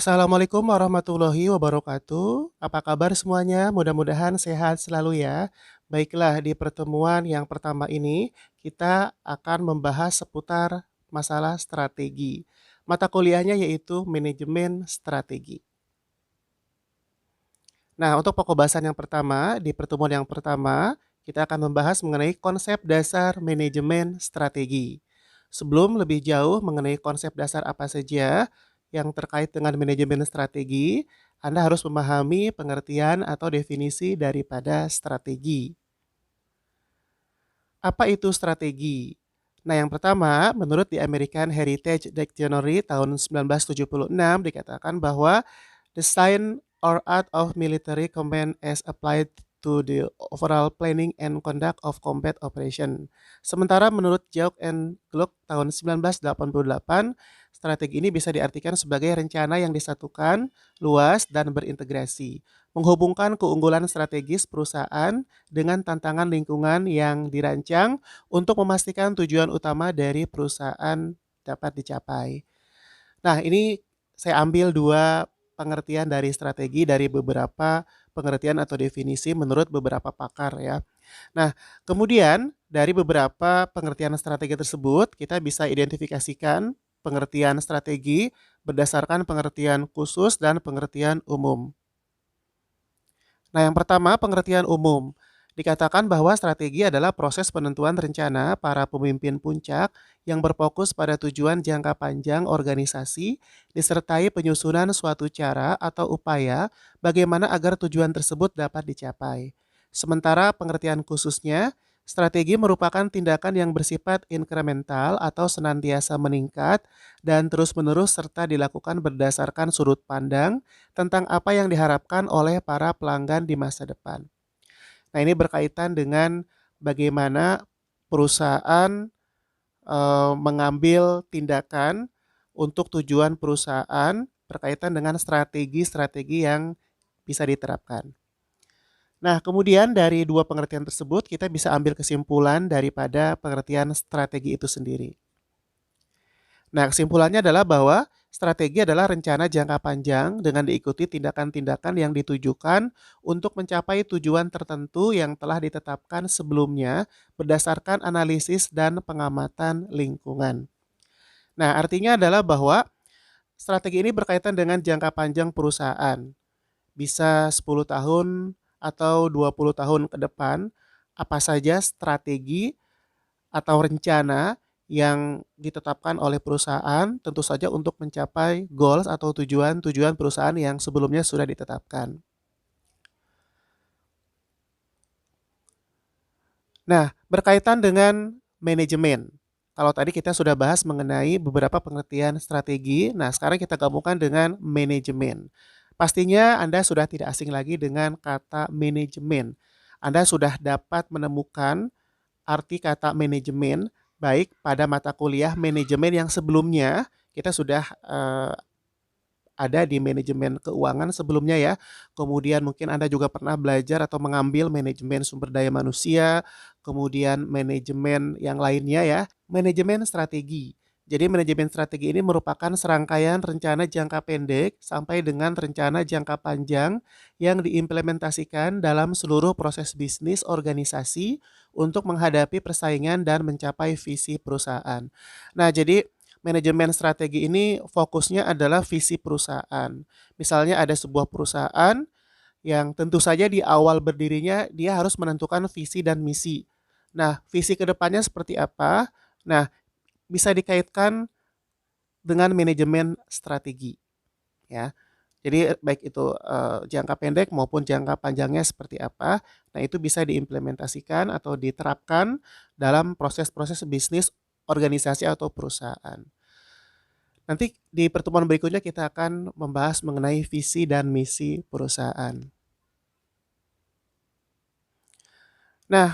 Assalamualaikum warahmatullahi wabarakatuh. Apa kabar semuanya? Mudah-mudahan sehat selalu ya. Baiklah, di pertemuan yang pertama ini kita akan membahas seputar masalah strategi. Mata kuliahnya yaitu manajemen strategi. Nah, untuk pokok bahasan yang pertama, di pertemuan yang pertama, kita akan membahas mengenai konsep dasar manajemen strategi. Sebelum lebih jauh mengenai konsep dasar apa saja yang terkait dengan manajemen strategi, Anda harus memahami pengertian atau definisi daripada strategi. Apa itu strategi? Nah, yang pertama, menurut The American Heritage Dictionary tahun 1976 dikatakan bahwa the science or art of military command as applied to the overall planning and conduct of combat operation. Sementara menurut Jauch and Gluck tahun 1988, strategi ini bisa diartikan sebagai rencana yang disatukan, luas, dan berintegrasi, menghubungkan keunggulan strategis perusahaan dengan tantangan lingkungan yang dirancang untuk memastikan tujuan utama dari perusahaan dapat dicapai. Nah, ini saya ambil dua pengertian dari strategi dari beberapa pengertian atau definisi menurut beberapa pakar ya. Nah, kemudian dari beberapa pengertian strategi tersebut kita bisa identifikasikan pengertian strategi berdasarkan pengertian khusus dan pengertian umum. Nah, yang pertama pengertian umum. Dikatakan bahwa strategi adalah proses penentuan rencana para pemimpin puncak yang berfokus pada tujuan jangka panjang organisasi, disertai penyusunan suatu cara atau upaya bagaimana agar tujuan tersebut dapat dicapai. Sementara pengertian khususnya, strategi merupakan tindakan yang bersifat inkremental atau senantiasa meningkat dan terus-menerus serta dilakukan berdasarkan sudut pandang tentang apa yang diharapkan oleh para pelanggan di masa depan. Nah, ini berkaitan dengan bagaimana perusahaan mengambil tindakan untuk tujuan perusahaan berkaitan dengan strategi-strategi yang bisa diterapkan. Nah, kemudian dari dua pengertian tersebut kita bisa ambil kesimpulan daripada pengertian strategi itu sendiri. Nah, kesimpulannya adalah bahwa strategi adalah rencana jangka panjang dengan diikuti tindakan-tindakan yang ditujukan untuk mencapai tujuan tertentu yang telah ditetapkan sebelumnya berdasarkan analisis dan pengamatan lingkungan. Nah, artinya adalah bahwa strategi ini berkaitan dengan jangka panjang perusahaan. Bisa 10 tahun atau 20 tahun ke depan, apa saja strategi atau rencana yang ditetapkan oleh perusahaan tentu saja untuk mencapai goals atau tujuan-tujuan perusahaan yang sebelumnya sudah ditetapkan. Nah, berkaitan dengan manajemen. Kalau tadi kita sudah bahas mengenai beberapa pengertian strategi, nah sekarang kita gabungkan dengan manajemen. Pastinya Anda sudah tidak asing lagi dengan kata manajemen. Anda sudah dapat menemukan arti kata manajemen baik pada mata kuliah manajemen yang sebelumnya kita sudah ada di manajemen keuangan sebelumnya ya. Kemudian mungkin Anda juga pernah belajar atau mengambil manajemen sumber daya manusia, kemudian manajemen yang lainnya ya, manajemen strategi. Jadi manajemen strategi ini merupakan serangkaian rencana jangka pendek sampai dengan rencana jangka panjang yang diimplementasikan dalam seluruh proses bisnis organisasi untuk menghadapi persaingan dan mencapai visi perusahaan. Nah, jadi manajemen strategi ini fokusnya adalah visi perusahaan. Misalnya ada sebuah perusahaan yang tentu saja di awal berdirinya dia harus menentukan visi dan misi. Nah, visi kedepannya seperti apa? Nah, bisa dikaitkan dengan manajemen strategi, ya. Jadi baik itu jangka pendek maupun jangka panjangnya seperti apa. Nah, itu bisa diimplementasikan atau diterapkan dalam proses-proses bisnis organisasi atau perusahaan. Nanti di pertemuan berikutnya kita akan membahas mengenai visi dan misi perusahaan. Nah,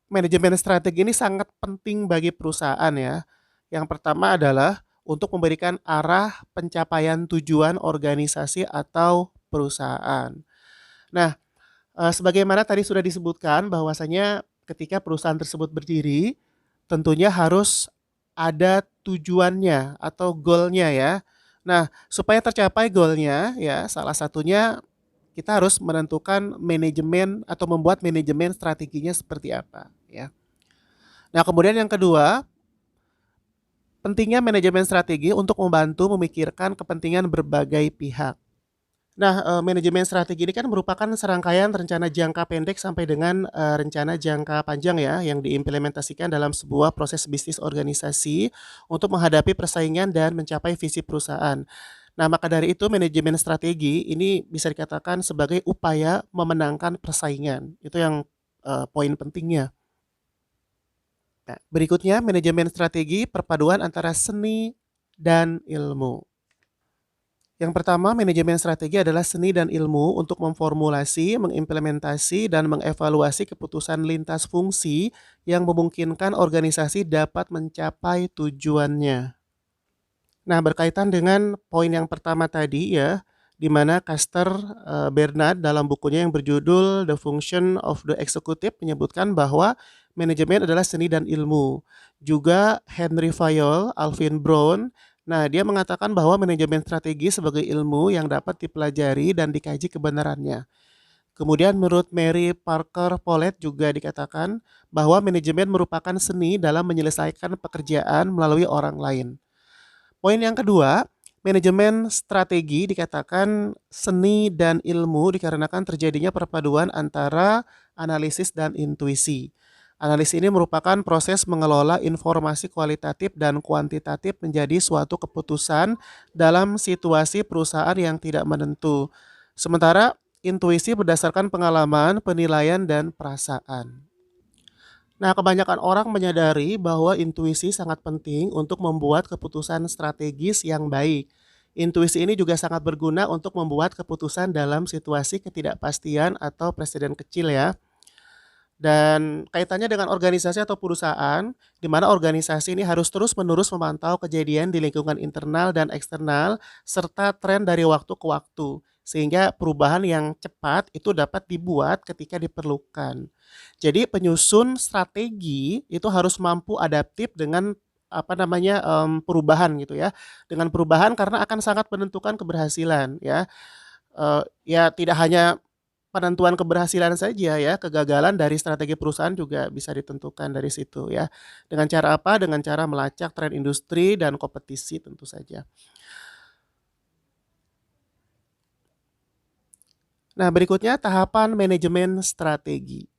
manajemen strategi ini sangat penting bagi perusahaan ya. Yang pertama adalah untuk memberikan arah pencapaian tujuan organisasi atau perusahaan. Nah, sebagaimana tadi sudah disebutkan bahwasanya ketika perusahaan tersebut berdiri, tentunya harus ada tujuannya atau goalnya ya. Nah, supaya tercapai goalnya ya, salah satunya kita harus menentukan manajemen atau membuat manajemen strateginya seperti apa ya. Nah, kemudian yang kedua, pentingnya manajemen strategi untuk membantu memikirkan kepentingan berbagai pihak. Nah, manajemen strategi ini kan merupakan serangkaian rencana jangka pendek sampai dengan rencana jangka panjang ya, yang diimplementasikan dalam sebuah proses bisnis organisasi untuk menghadapi persaingan dan mencapai visi perusahaan. Nah, maka dari itu manajemen strategi ini bisa dikatakan sebagai upaya memenangkan persaingan. Itu yang poin pentingnya. Nah, berikutnya manajemen strategi perpaduan antara seni dan ilmu. Yang pertama, manajemen strategi adalah seni dan ilmu untuk memformulasi, mengimplementasi, dan mengevaluasi keputusan lintas fungsi yang memungkinkan organisasi dapat mencapai tujuannya. Nah, berkaitan dengan poin yang pertama tadi ya, di mana Caster Bernard dalam bukunya yang berjudul The Function of the Executive menyebutkan bahwa manajemen adalah seni dan ilmu. Juga Henry Fayol, Alvin Brown, nah dia mengatakan bahwa manajemen strategi sebagai ilmu yang dapat dipelajari dan dikaji kebenarannya. Kemudian menurut Mary Parker Polet juga dikatakan bahwa manajemen merupakan seni dalam menyelesaikan pekerjaan melalui orang lain. Poin yang kedua, manajemen strategi dikatakan seni dan ilmu dikarenakan terjadinya perpaduan antara analisis dan intuisi. Analisis ini merupakan proses mengelola informasi kualitatif dan kuantitatif menjadi suatu keputusan dalam situasi perusahaan yang tidak menentu. Sementara intuisi berdasarkan pengalaman, penilaian, dan perasaan. Nah, kebanyakan orang menyadari bahwa intuisi sangat penting untuk membuat keputusan strategis yang baik. Intuisi ini juga sangat berguna untuk membuat keputusan dalam situasi ketidakpastian atau presiden kecil ya. Dan kaitannya dengan organisasi atau perusahaan, di mana organisasi ini harus terus-menerus memantau kejadian di lingkungan internal dan eksternal, serta tren dari waktu ke waktu, sehingga perubahan yang cepat itu dapat dibuat ketika diperlukan. Jadi penyusun strategi itu harus mampu adaptif dengan perubahan gitu ya. Dengan perubahan karena akan sangat menentukan keberhasilan ya. Ya tidak hanya penentuan keberhasilan saja ya, kegagalan dari strategi perusahaan juga bisa ditentukan dari situ ya. Dengan cara apa? Dengan cara melacak tren industri dan kompetisi tentu saja. Nah, berikutnya tahapan manajemen strategi.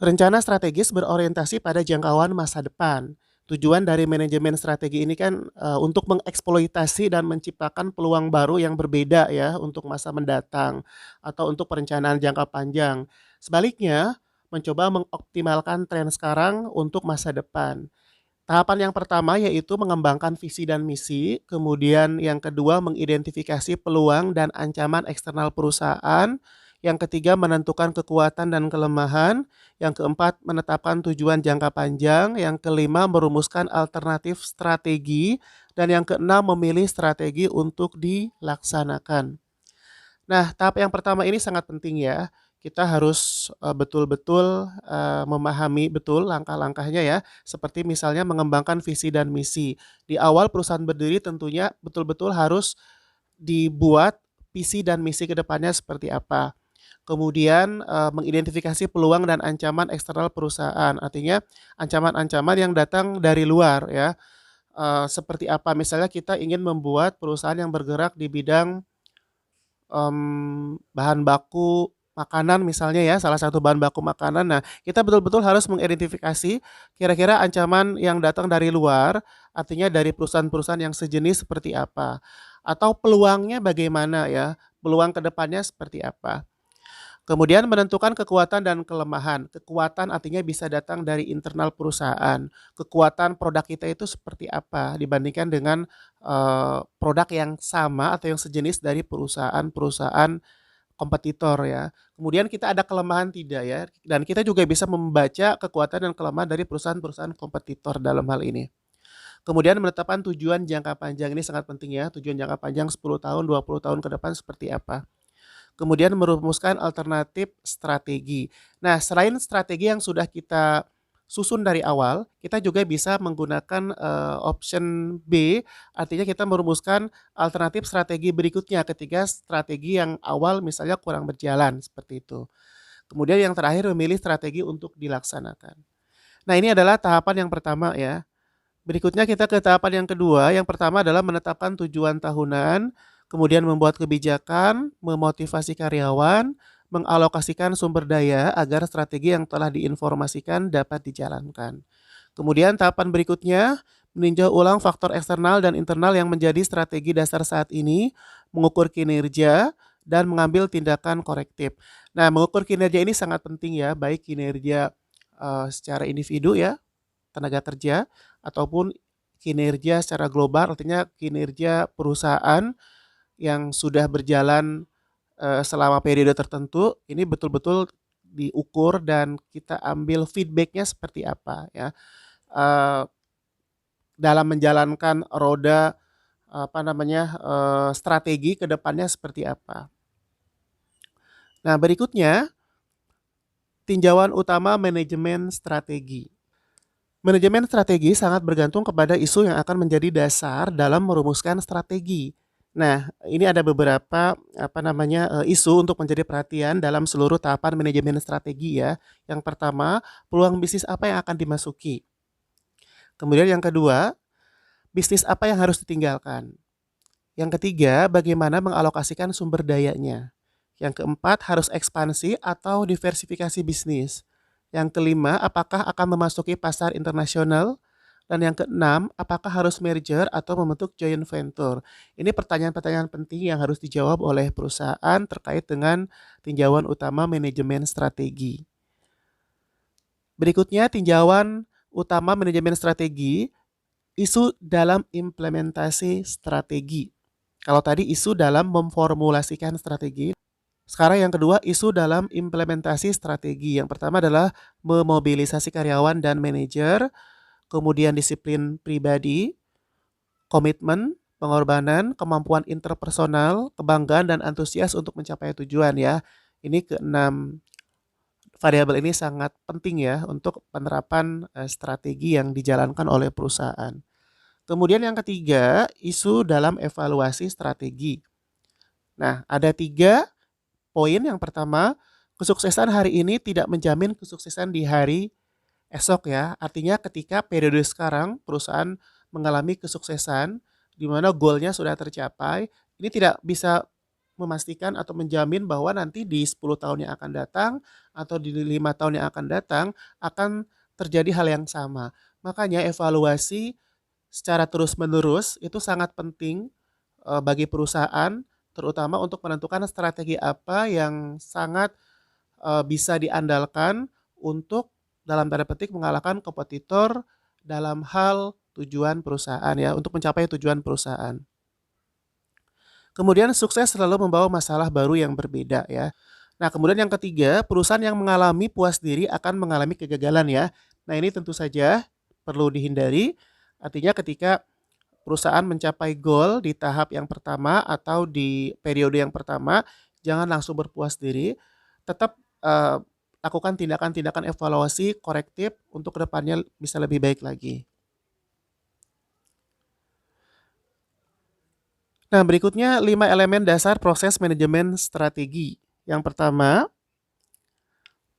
Rencana strategis berorientasi pada jangkauan masa depan. Tujuan dari manajemen strategi ini kan untuk mengeksploitasi dan menciptakan peluang baru yang berbeda ya untuk masa mendatang atau untuk perencanaan jangka panjang. Sebaliknya, mencoba mengoptimalkan tren sekarang untuk masa depan. Tahapan yang pertama yaitu mengembangkan visi dan misi, kemudian yang kedua mengidentifikasi peluang dan ancaman eksternal perusahaan, yang ketiga menentukan kekuatan dan kelemahan, yang keempat menetapkan tujuan jangka panjang, yang kelima merumuskan alternatif strategi, dan yang keenam memilih strategi untuk dilaksanakan. Nah, tahap yang pertama ini sangat penting ya. Kita harus betul-betul memahami betul langkah-langkahnya ya. Seperti misalnya mengembangkan visi dan misi. Di awal perusahaan berdiri tentunya betul-betul harus dibuat visi dan misi ke depannya seperti apa. Kemudian mengidentifikasi peluang dan ancaman eksternal perusahaan. Artinya ancaman-ancaman yang datang dari luar ya. Seperti apa? Misalnya kita ingin membuat perusahaan yang bergerak di bidang bahan baku makanan misalnya ya, salah satu bahan baku makanan. Nah, kita betul-betul harus mengidentifikasi kira-kira ancaman yang datang dari luar, artinya dari perusahaan-perusahaan yang sejenis seperti apa, atau peluangnya bagaimana ya, peluang ke depannya seperti apa. Kemudian menentukan kekuatan dan kelemahan. Kekuatan artinya bisa datang dari internal perusahaan. Kekuatan produk kita itu seperti apa dibandingkan dengan produk yang sama atau yang sejenis dari perusahaan-perusahaan kompetitor ya. Kemudian kita ada kelemahan tidak ya. Dan kita juga bisa membaca kekuatan dan kelemahan dari perusahaan-perusahaan kompetitor dalam hal ini. Kemudian menetapkan tujuan jangka panjang ini sangat penting ya. Tujuan jangka panjang 10 tahun, 20 tahun ke depan seperti apa. Kemudian merumuskan alternatif strategi. Nah, selain strategi yang sudah kita susun dari awal, kita juga bisa menggunakan option B, artinya kita merumuskan alternatif strategi berikutnya ketika strategi yang awal misalnya kurang berjalan, seperti itu. Kemudian yang terakhir memilih strategi untuk dilaksanakan. Nah, ini adalah tahapan yang pertama ya. Berikutnya kita ke tahapan yang kedua. Yang pertama adalah menetapkan tujuan tahunan, kemudian membuat kebijakan, memotivasi karyawan, mengalokasikan sumber daya agar strategi yang telah diinformasikan dapat dijalankan. Kemudian tahapan berikutnya, meninjau ulang faktor eksternal dan internal yang menjadi strategi dasar saat ini, mengukur kinerja, dan mengambil tindakan korektif. Nah, mengukur kinerja ini sangat penting ya, baik kinerja secara individu ya, tenaga kerja, ataupun kinerja secara global, artinya kinerja perusahaan yang sudah berjalan selama periode tertentu, ini betul-betul diukur dan kita ambil feedbacknya seperti apa ya. Eh, dalam menjalankan roda strategi ke depannya seperti apa. Nah, berikutnya tinjauan utama manajemen strategi. Manajemen strategi sangat bergantung kepada isu yang akan menjadi dasar dalam merumuskan strategi. Nah, ini ada beberapa isu untuk menjadi perhatian dalam seluruh tahapan manajemen strategi ya. Yang pertama, peluang bisnis apa yang akan dimasuki. Kemudian yang kedua, bisnis apa yang harus ditinggalkan. Yang ketiga, bagaimana mengalokasikan sumber dayanya. Yang keempat, harus ekspansi atau diversifikasi bisnis. Yang kelima, apakah akan memasuki pasar internasional? Dan yang keenam, apakah harus merger atau membentuk joint venture? Ini pertanyaan-pertanyaan penting yang harus dijawab oleh perusahaan terkait dengan tinjauan utama manajemen strategi. Berikutnya, tinjauan utama manajemen strategi, isu dalam implementasi strategi. Kalau tadi isu dalam memformulasikan strategi, sekarang yang kedua, isu dalam implementasi strategi. Yang pertama adalah memobilisasi karyawan dan manajer, kemudian disiplin pribadi, komitmen, pengorbanan, kemampuan interpersonal, kebanggaan, dan antusias untuk mencapai tujuan ya. Ini keenam variabel ini sangat penting ya untuk penerapan strategi yang dijalankan oleh perusahaan. Kemudian yang ketiga, isu dalam evaluasi strategi. Nah, ada 3 poin. Yang pertama, kesuksesan hari ini tidak menjamin kesuksesan di hari esok ya. Artinya ketika periode sekarang perusahaan mengalami kesuksesan di mana goalnya sudah tercapai, ini tidak bisa memastikan atau menjamin bahwa nanti di 10 tahun yang akan datang atau di 5 tahun yang akan datang akan terjadi hal yang sama. Makanya evaluasi secara terus-menerus itu sangat penting bagi perusahaan, terutama untuk menentukan strategi apa yang sangat bisa diandalkan untuk dalam tanda petik mengalahkan kompetitor dalam hal tujuan perusahaan ya, untuk mencapai tujuan perusahaan. Kemudian sukses selalu membawa masalah baru yang berbeda ya. Nah, kemudian yang ketiga, perusahaan yang mengalami puas diri akan mengalami kegagalan ya. Nah, ini tentu saja perlu dihindari. Artinya ketika perusahaan mencapai goal di tahap yang pertama atau di periode yang pertama, jangan langsung berpuas diri, tetap lakukan tindakan-tindakan evaluasi korektif untuk kedepannya bisa lebih baik lagi. Nah, berikutnya 5 elemen dasar proses manajemen strategi. Yang pertama,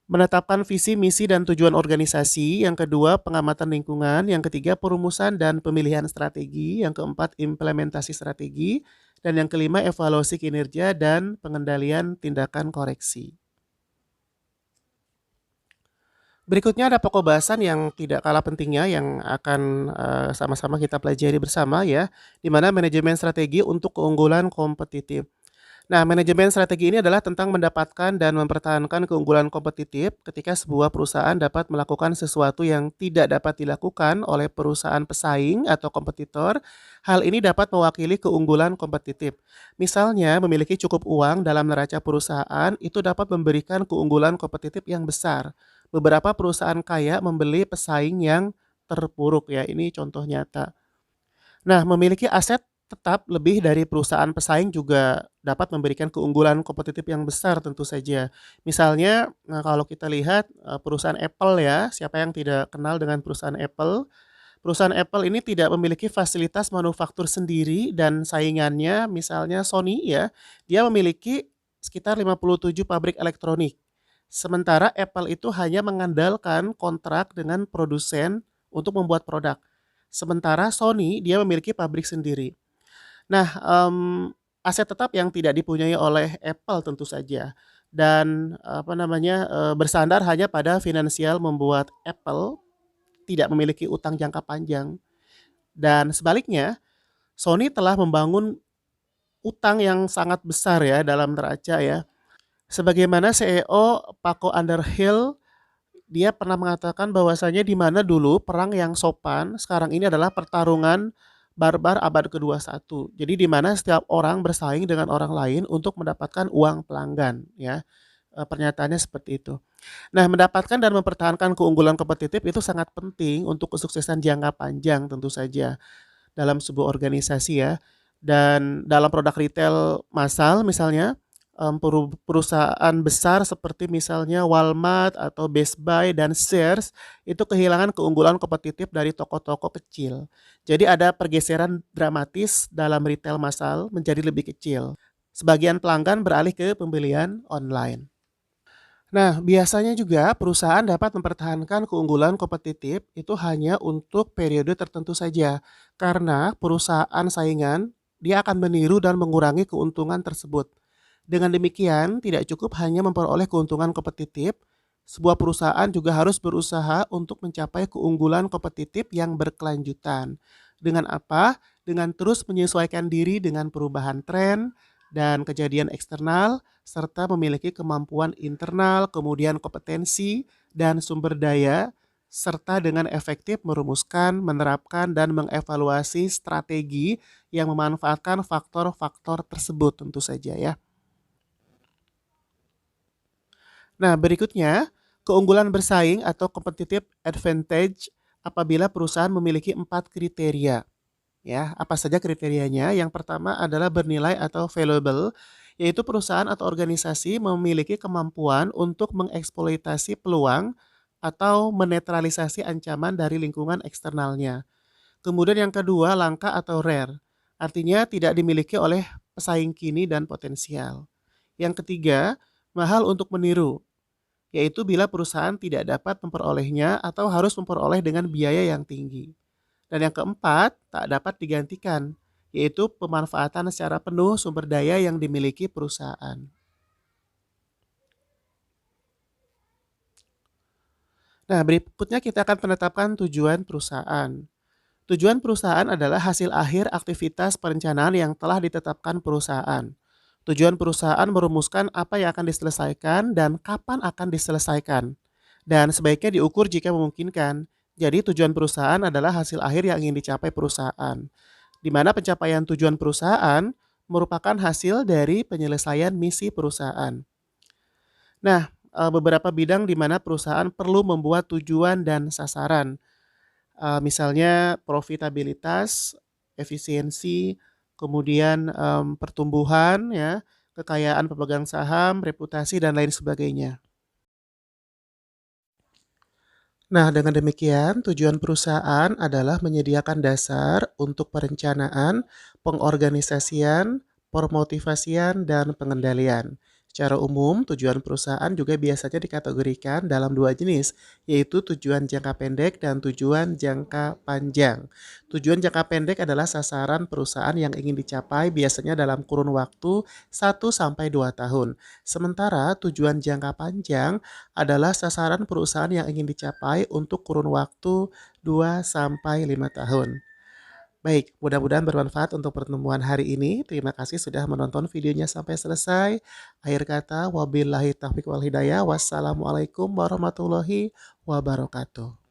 menetapkan visi, misi, dan tujuan organisasi. Yang kedua, pengamatan lingkungan. Yang ketiga, perumusan dan pemilihan strategi. Yang keempat, implementasi strategi. Dan yang kelima, evaluasi kinerja dan pengendalian tindakan koreksi. Berikutnya ada pokok bahasan yang tidak kalah pentingnya yang akan sama-sama kita pelajari bersama ya, di mana manajemen strategi untuk keunggulan kompetitif. Nah, manajemen strategi ini adalah tentang mendapatkan dan mempertahankan keunggulan kompetitif ketika sebuah perusahaan dapat melakukan sesuatu yang tidak dapat dilakukan oleh perusahaan pesaing atau kompetitor. Hal ini dapat mewakili keunggulan kompetitif. Misalnya, memiliki cukup uang dalam neraca perusahaan itu dapat memberikan keunggulan kompetitif yang besar. Beberapa perusahaan kaya membeli pesaing yang terpuruk ya, ini contoh nyata. Nah, memiliki aset tetap lebih dari perusahaan pesaing juga dapat memberikan keunggulan kompetitif yang besar tentu saja. Misalnya, kalau kita lihat, perusahaan Apple ya, siapa yang tidak kenal dengan perusahaan Apple. Perusahaan Apple ini tidak memiliki fasilitas manufaktur sendiri dan saingannya misalnya Sony ya, dia memiliki sekitar 57 pabrik elektronik. Sementara Apple itu hanya mengandalkan kontrak dengan produsen untuk membuat produk. Sementara Sony dia memiliki pabrik sendiri. Nah, aset tetap yang tidak dipunyai oleh Apple tentu saja dan, bersandar hanya pada finansial membuat Apple tidak memiliki utang jangka panjang. Dan sebaliknya, Sony telah membangun utang yang sangat besar ya dalam neraca ya. Sebagaimana CEO Paco Underhill, dia pernah mengatakan bahwasanya di mana dulu perang yang sopan, sekarang ini adalah pertarungan barbar abad ke-21. Jadi di mana setiap orang bersaing dengan orang lain untuk mendapatkan uang pelanggan ya. Pernyataannya seperti itu. Nah, mendapatkan dan mempertahankan keunggulan kompetitif itu sangat penting untuk kesuksesan jangka panjang tentu saja dalam sebuah organisasi ya. Dan dalam produk retail massal misalnya, perusahaan besar seperti misalnya Walmart atau Best Buy dan Sears itu kehilangan keunggulan kompetitif dari toko-toko kecil. Jadi ada pergeseran dramatis dalam retail massal menjadi lebih kecil. Sebagian pelanggan beralih ke pembelian online. Nah, biasanya juga perusahaan dapat mempertahankan keunggulan kompetitif itu hanya untuk periode tertentu saja, karena perusahaan saingan dia akan meniru dan mengurangi keuntungan tersebut. Dengan demikian, tidak cukup hanya memperoleh keuntungan kompetitif, sebuah perusahaan juga harus berusaha untuk mencapai keunggulan kompetitif yang berkelanjutan. Dengan apa? Dengan terus menyesuaikan diri dengan perubahan tren dan kejadian eksternal, serta memiliki kemampuan internal, kemudian kompetensi dan sumber daya, serta dengan efektif merumuskan, menerapkan, dan mengevaluasi strategi yang memanfaatkan faktor-faktor tersebut tentu saja ya. Nah, berikutnya, keunggulan bersaing atau competitive advantage apabila perusahaan memiliki 4 kriteria. Ya, apa saja kriterianya? Yang pertama adalah bernilai atau valuable, yaitu perusahaan atau organisasi memiliki kemampuan untuk mengeksploitasi peluang atau menetralisasi ancaman dari lingkungan eksternalnya. Kemudian yang kedua, langka atau rare, artinya tidak dimiliki oleh pesaing kini dan potensial. Yang ketiga, mahal untuk meniru, yaitu bila perusahaan tidak dapat memperolehnya atau harus memperoleh dengan biaya yang tinggi. Dan yang keempat, tak dapat digantikan, yaitu pemanfaatan secara penuh sumber daya yang dimiliki perusahaan. Nah, berikutnya kita akan menetapkan tujuan perusahaan. Tujuan perusahaan adalah hasil akhir aktivitas perencanaan yang telah ditetapkan perusahaan. Tujuan perusahaan merumuskan apa yang akan diselesaikan dan kapan akan diselesaikan. Dan sebaiknya diukur jika memungkinkan. Jadi tujuan perusahaan adalah hasil akhir yang ingin dicapai perusahaan, di mana pencapaian tujuan perusahaan merupakan hasil dari penyelesaian misi perusahaan. Nah, beberapa bidang di mana perusahaan perlu membuat tujuan dan sasaran, misalnya profitabilitas, efisiensi, kemudian pertumbuhan, ya, kekayaan pemegang saham, reputasi, dan lain sebagainya. Nah, dengan demikian, tujuan perusahaan adalah menyediakan dasar untuk perencanaan, pengorganisasian, permotivasian, dan pengendalian. Secara umum, tujuan perusahaan juga biasanya dikategorikan dalam dua jenis, yaitu tujuan jangka pendek dan tujuan jangka panjang. Tujuan jangka pendek adalah sasaran perusahaan yang ingin dicapai biasanya dalam kurun waktu 1 sampai 2 tahun. Sementara tujuan jangka panjang adalah sasaran perusahaan yang ingin dicapai untuk kurun waktu 2 sampai 5 tahun. Baik, mudah-mudahan bermanfaat untuk pertemuan hari ini. Terima kasih sudah menonton videonya sampai selesai. Akhir kata, wabillahi taufiq wal hidayah. Wassalamualaikum warahmatullahi wabarakatuh.